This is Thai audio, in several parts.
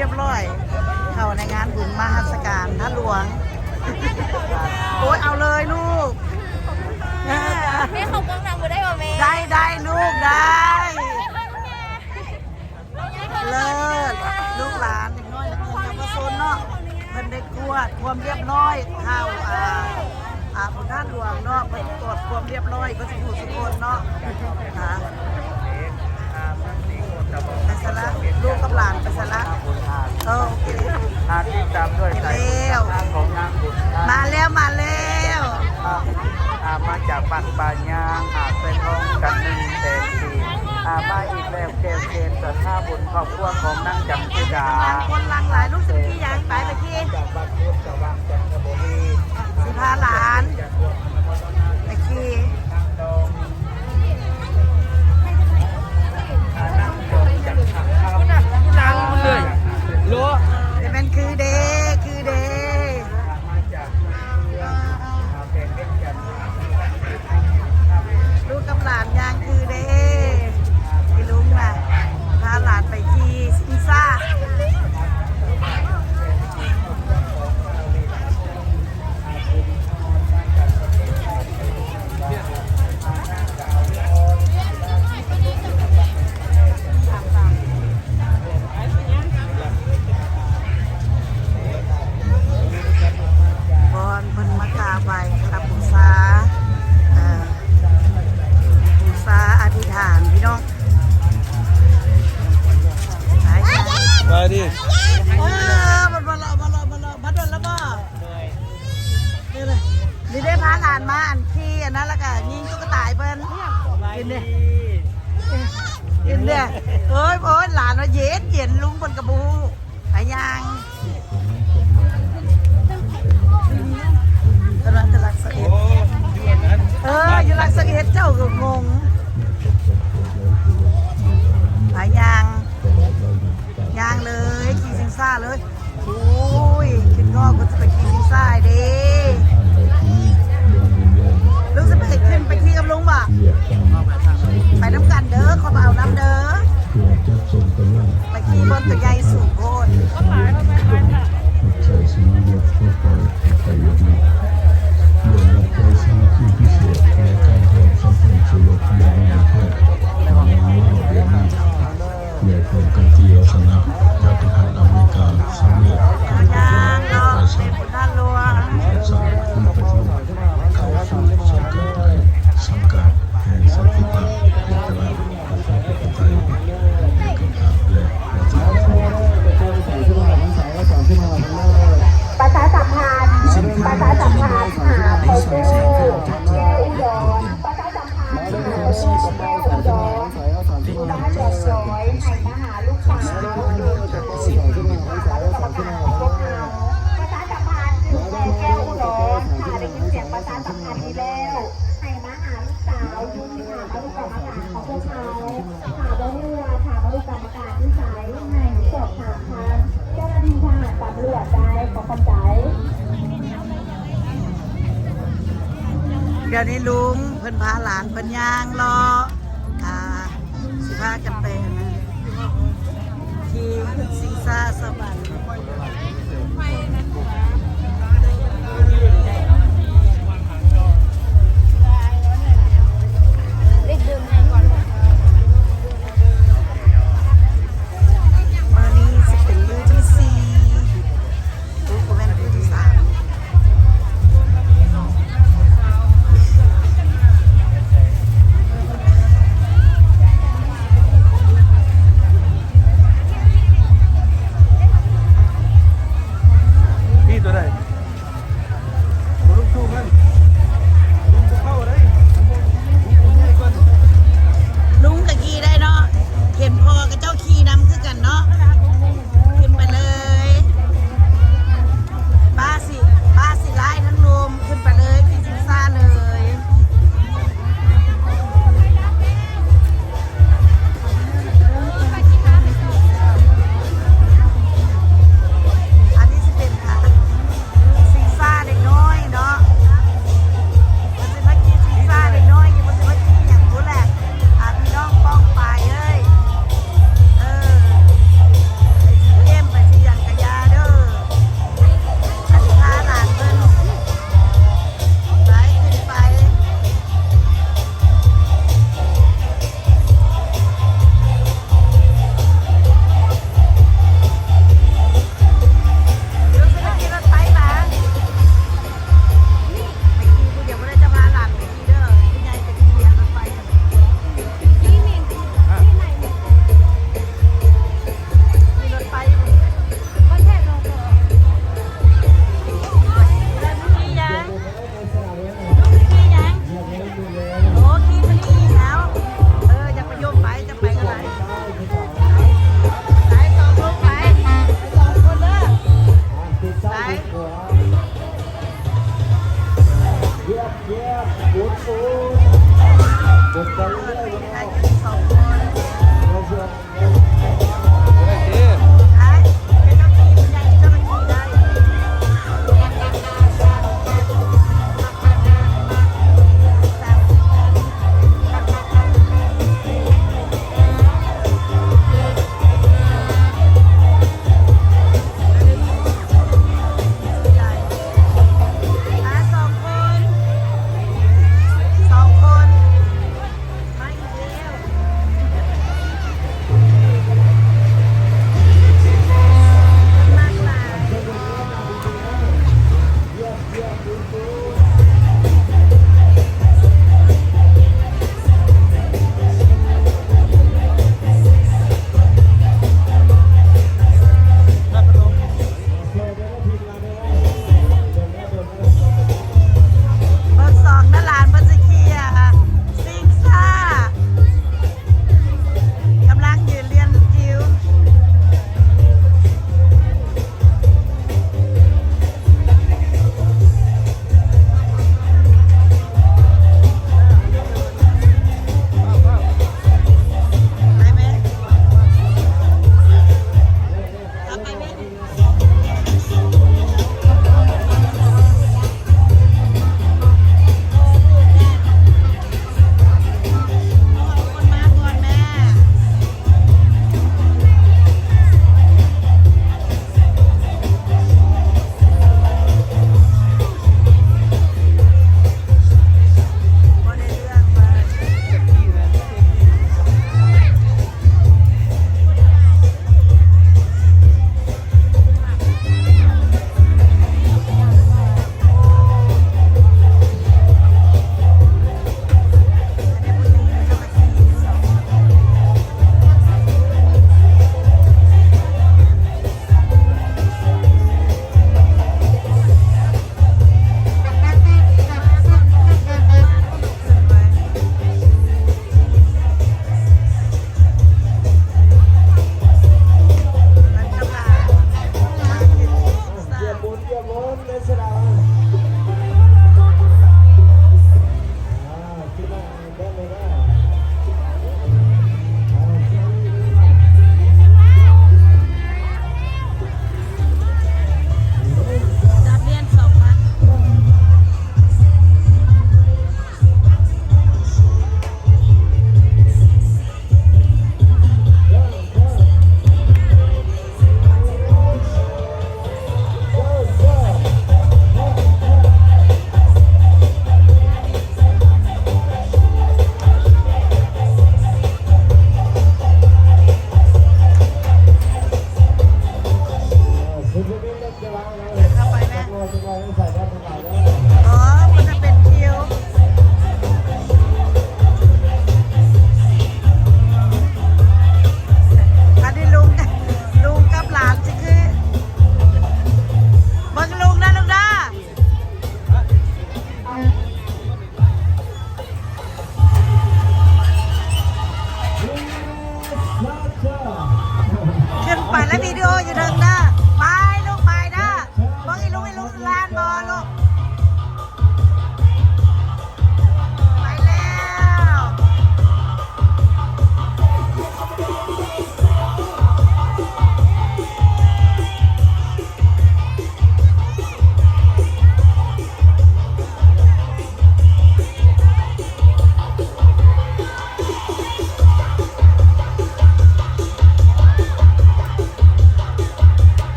รียบร้อยเข้าในงานบุญมหัศการท่าหลวงโอ้ยเอาเลยลูกแม่เขากำลังมาได้ป่ะแม่ได้ลูกได้เลิศลูกหลานอย่างน้อยนักเรียนเยาวชนเนาะเพิ่นได้กวดความเรียบร้อยเข้าบุญท่าหลวงเนาะเพิ่นตรวจความเรียบร้อยก็สิอยู่ทุกคนเนาะค่ะไปซะละลูกกับหลานไปซะละโอเคที่ตามด้วยสายของนางบุญมาแล้วมาจากบ้านป่ายางเป็นห้องกันหนึ่งแต่ทีมาอีกแล้วเกณฑ์สถาบุญครอบครัวของนางจำปีดาคนลังหลายลูกสิพี่ยังไปที่จากบ้านพุทธวางจันทบุรีสิพาหลานไปที่นั่งเลยรู้เป็นคือเดลูกกับหลานยางคือเดพี่ลุงน่ะพาหลานไปที่ซิซ่ามาดิมาโดนแล้วบ่นี่ได้พาหลานมาอันขี้อันนั้นแล้วก็ยิงตุ๊กตาเปิ้ลกินเนี่ยโอ้ยหลานว่าเย็นลุงบนกระบูหายางตะลักสะเอ็ดอยู่ลักสะเอ็ดเจ้าก็งงหายางเลยขี่ซิงซ่าเลยโอ้ยคิดงอกก็จะไปขี่ซิงซ่าดิลุงจะไปขึ้นไปขี่กับลุงบ่ไปน้ำกันเด้อขอมาเอาน้ำเด้อไปขี่บนตัวใหญ่สูงโคตรเมื่อพบกันที่ลักษณะรัฐบาลอเมริกาสำเร็จการปกครองประชาชนสร้างคุณประโยชน์เข้าสู่สังกัดไทยสังกัดแห่งสันติภาพเอกราชประชาธิปไตยเอกภาพและวัฒนธรรมประชาสัมพันธ์หาไปดูแก้อุดรประชาสัมพันธ์หาไปดูแก้อุดรที่บ้านเดือดร้อยให้มาหาลูกสาวประชาสัมพันธ์ถึงแก้วอุดรถ้าได้ยินเสียงประชาสัมพันธ์นี้แล้วให้มาหาลูกสาวยุ่งหาลูกกรรมการของพวกเขาหาบ่เรือถามลูกกรรมการที่สายให้สอบถามทางเจ้าหน้าที่ทหารตำรวจได้ขอคำใจเดี๋ยวนี้ลุงเพิ่นพาหลานเพิ่นย่างรอสิพากันไปที่ซิงซ่าสวรรค์มานี้จะเป็นมือที่4ลูกก็เป็นมือที่3 ได้ยืน2 คนไอ้เป็นเจ้าที่เป็นยังเจ้าหน้าที่ได้2 คนมาอีกแล้ว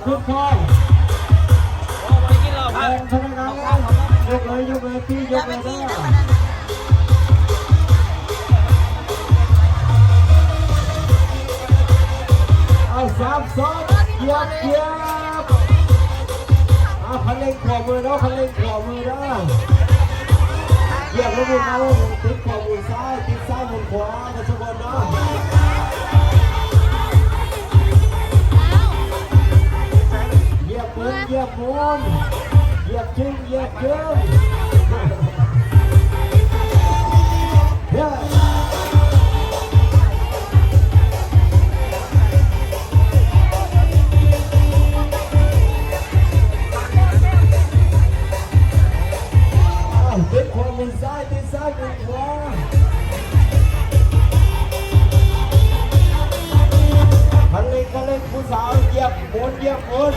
ขึ้นคอยแรงพนักงานยกเลยพี่ยกเลยเด้อเอา3-2เหยียบคันเร่งขอมือเด้อคันเร่งขอมือเด้อเหยียบแล้วมือเอาติดขอมือซ้ายติดซ้ายมือขวากันทุกคนเนาะเหยียบมุนเหยียบจึงติดขวามือซ้ายติดซ้ายมือขวาคันเร่งผู้สาวเหยียบมุน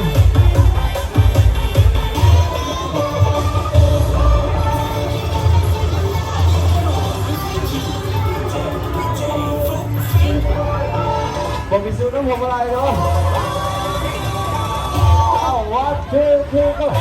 บอกมีซื้อน้ำผมอะไรเนาะเอา1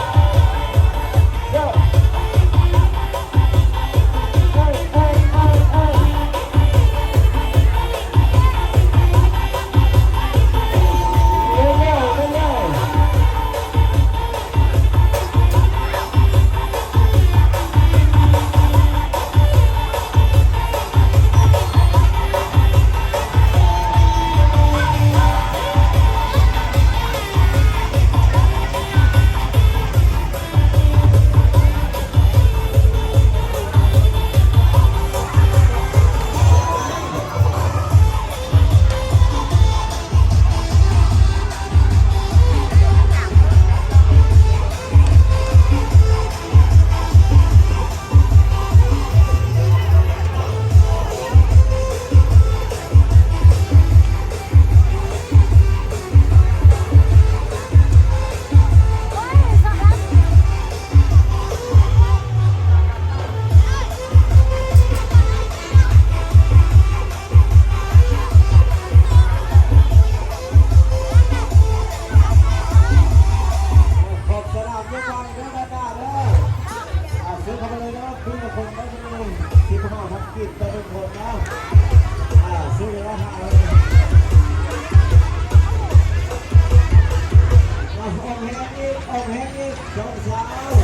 2 3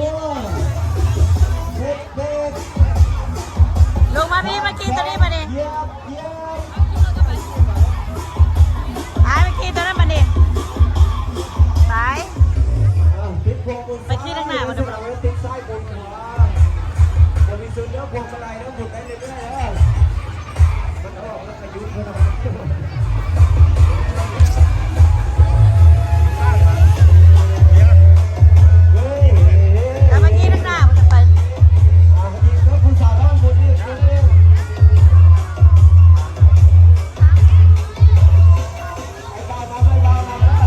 go Let's go. ไปขี้ทางหน้ามาดู เราติดซ้ายบนขวาจะมีส่วนเนื้อพวงมาลัยแล้วหมุนได้เรื่อยๆแล้วมันออกแล้วอายุเท่านั้นเฮ้ย แล้วเมื่อกี้ทางหน้ามันจะไป ยิงแล้วคุณสาวต้องหมุนนี่คุณเองไอ้บ้ามาไม่บ้ามาแล้ว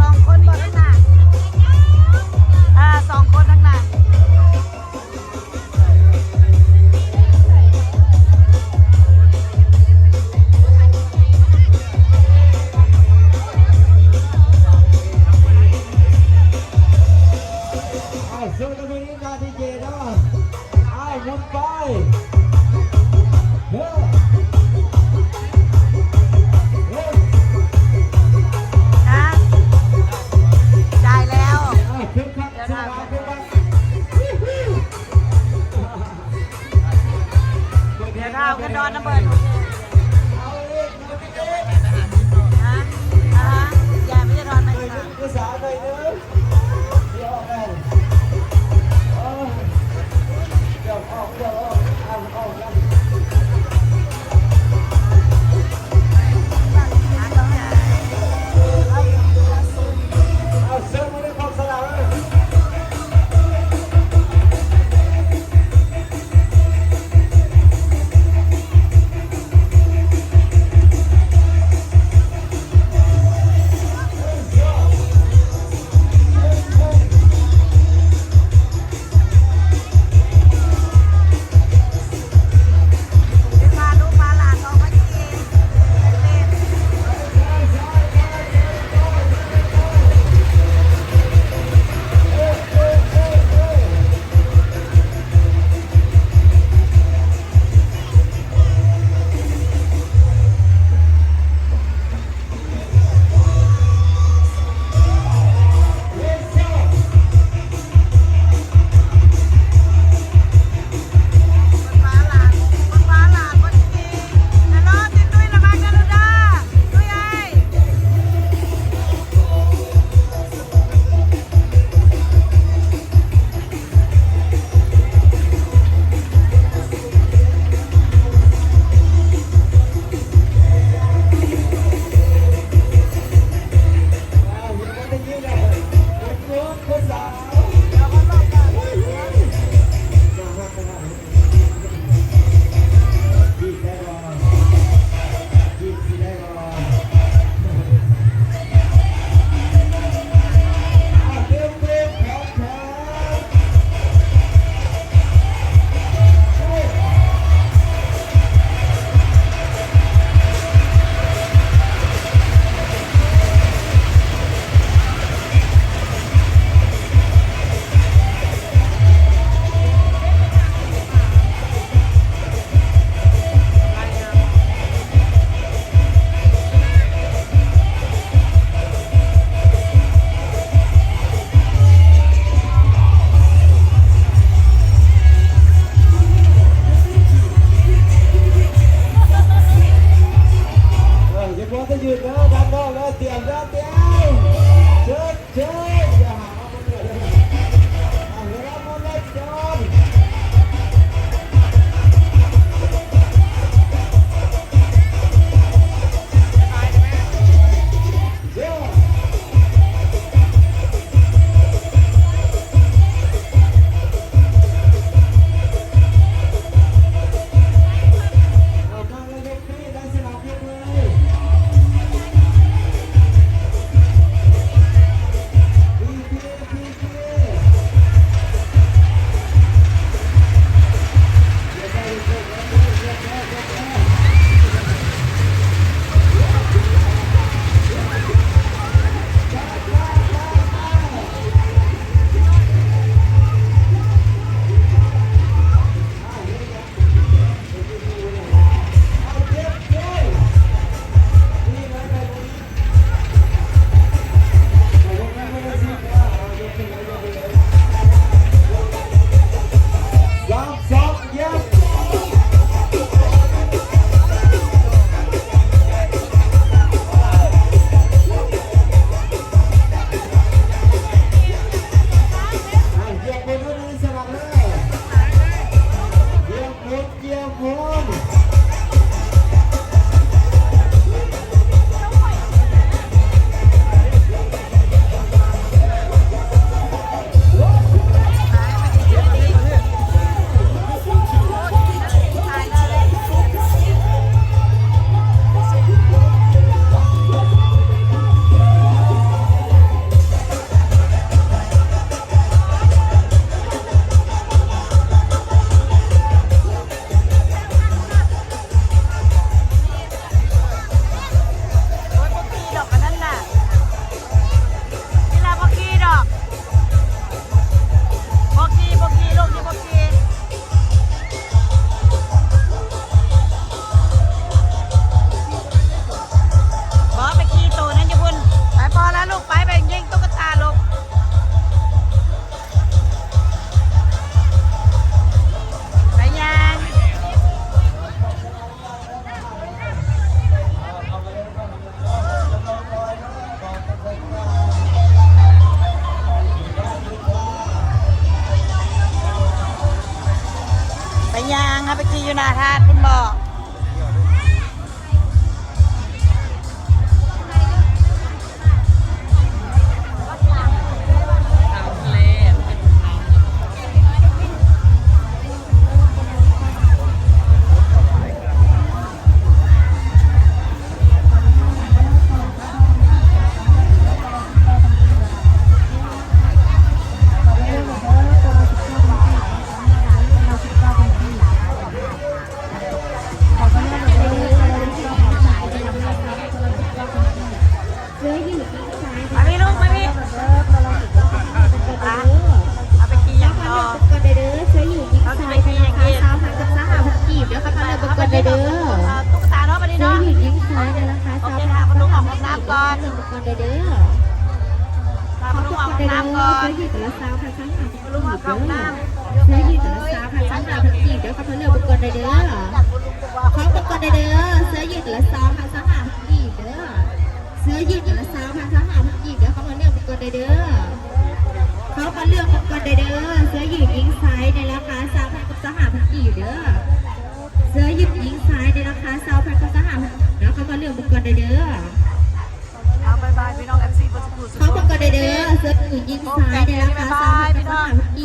2 คนบนข้างหน้า2 คนข้างหน้า สู้กันไปนี่นาทีเจนะไอ้หมุนไปเฮ้ยเฮ้ย นะจ่ายแล้ว ขึ้นครับขึ้นมาขึ้นมา เดี๋ยวเราขึ้นดอนน้ำเบิร์น เอาอีก นะอย่าไม่จะดอนไปค่ะ ภาษาไปเด้อเดี๋ยวออกกันเดี๋ยวออกกัน เอาเสื้อมาได้ความสลาดเลย ไปยางครับไปขี่อยู่หน้าทาสคุณบอกมาพี่ลูกมาพี่เอาไปขี่อย่างต่อ กันเด้อเสื้ออยู่ยิงซ้ายในราคา3,000กับ3,000กีบเดี๋ยวเขามาเลยกันเด้อ ตุ๊กตาเนาะมาดิ เสื้อ เนาะ อยู่ยิงซ้ายในราคา โอ 3,000 เค กับ ค่ะ 3,000 มาลุงออกห้องน้ำก่อน กันเด้อ มาลุงออกห้องน้ำก่อน เสื้ออยู่แต่ละ3,000 3,000 ลุงออกห้องน้ เสื้ออยู่แต่ละ3,000 3,000กีบเดี๋ยวเขามาเลือกกันเด้อเขากันเด้อเสื้ออยู่แต่ละ3,000 3,000กีบเด้อเสื้อยืดแต่ละ3,000 3,000กีบเดี๋ยวเขามาเลือกกันเด้อเขามาเลือกกันเด้อเสื้อยืดยิงซ้ายในราคา3,000กับ3,000กีบเด้อเสื้อยืดยิงซ้ายในราคา3,000กับ3,000แล้วเขามาเลือกกันเด้อ ำเอาบายบายพี่น้อง FC บนสกูต เขากันเด้อเสื้อยืดยิงซ้ายในราคา3,000กับ3,000กีบ